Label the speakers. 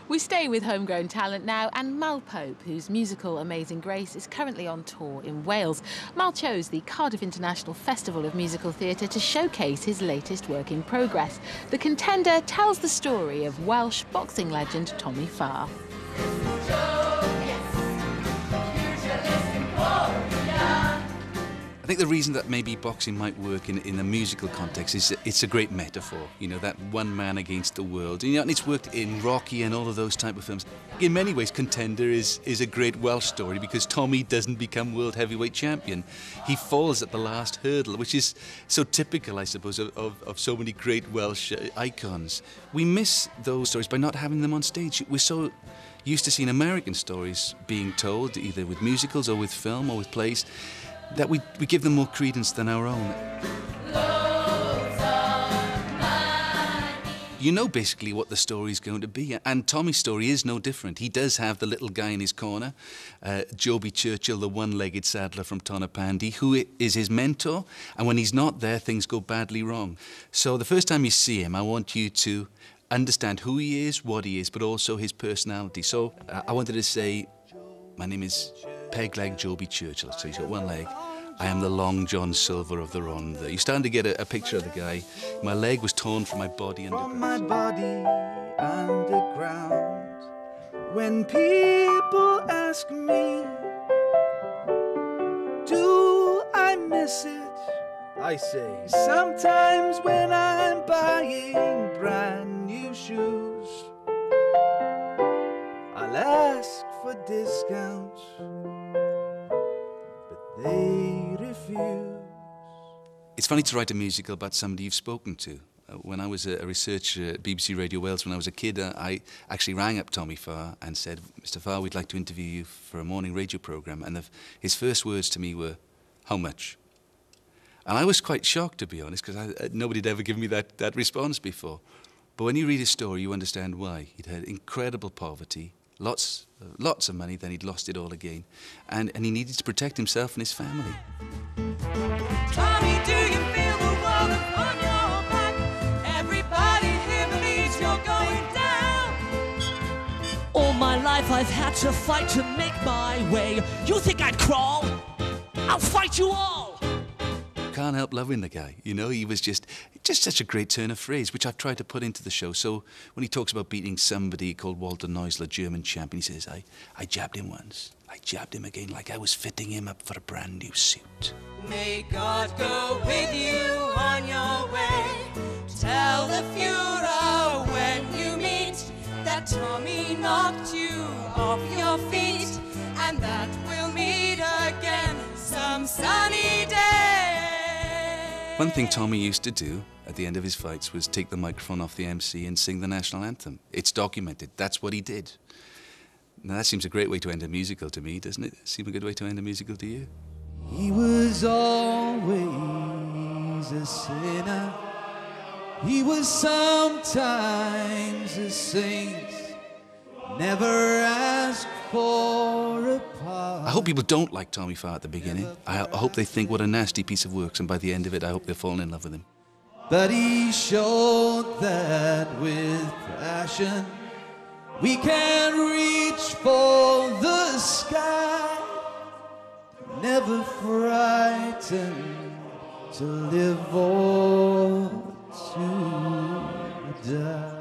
Speaker 1: We stay with homegrown talent now, and Mal Pope, whose musical Amazing Grace is currently on tour in Wales. Mal chose the Cardiff International Festival of Musical Theatre to showcase his latest work in progress. The Contender tells the story of Welsh boxing legend Tommy Farr.
Speaker 2: I think the reason that maybe boxing might work in a musical context is it's a great metaphor, you know, that one man against the world. And, you know, and it's worked in Rocky and all of those type of films. In many ways, Contender is a great Welsh story because Tommy doesn't become world heavyweight champion. He falls at the last hurdle, which is so typical, I suppose, of so many great Welsh icons. We miss those stories by not having them on stage. We're so used to seeing American stories being told, either with musicals or with film or with plays, that we give them more credence than our own. You know basically what the story's going to be, and Tommy's story is no different. He does have the little guy in his corner, Joby Churchill, the one-legged saddler from Tonypandy, who is his mentor, and when he's not there, things go badly wrong. So the first time you see him, I want you to understand who he is, what he is, but also his personality. So I wanted to say, my name is Peg-leg Joby Churchill, so he's got one leg. I am the Long John Silver of the Rhondda. You're starting to get a picture of the guy. My leg was torn from my body underground.
Speaker 3: From my body underground. When people ask me, do I miss it? I say, sometimes when I'm buying brand new shoes, I'll ask for discounts, but they refuse.
Speaker 2: It's funny to write a musical about somebody you've spoken to. When I was a researcher at BBC Radio Wales when I was a kid, I actually rang up Tommy Farr and said, Mr. Farr, we'd like to interview you for a morning radio programme. And his first words to me were, how much? And I was quite shocked, to be honest, because nobody had ever given me that response before. But when you read his story, you understand why. He'd had incredible poverty, lots of money, then he'd lost it all again. And he needed to protect himself and his family.
Speaker 4: Tommy, do you feel the world upon your back? Everybody here believes you're going down. All my life I've had to fight to make my way. You think I'd crawl? I'll fight you all.
Speaker 2: Can't help loving the guy, you know. He was just such a great turn of phrase, which I've tried to put into the show. So when he talks about beating somebody called Walter Neusler, German champion, he says, I jabbed him once, I jabbed him again, like I was fitting him up for a brand new suit.
Speaker 4: May God go with you on your way. Tell the Führer when you meet that Tommy knocked you off your feet, and that we'll meet again some sunny day.
Speaker 2: One thing Tommy used to do at the end of his fights was take the microphone off the MC and sing the national anthem. It's documented. That's what he did. Now that seems a great way to end a musical to me, doesn't it? Seem a good way to end a musical to you?
Speaker 3: He was always a sinner. He was sometimes a saint. Never asked for a pardon.
Speaker 2: I hope people don't like Tommy Farr at the beginning. I hope they think what a nasty piece of work, and by the end of it, I hope they're falling in love with him.
Speaker 3: But he showed that with passion we can reach for the sky. Never frightened to live or to die.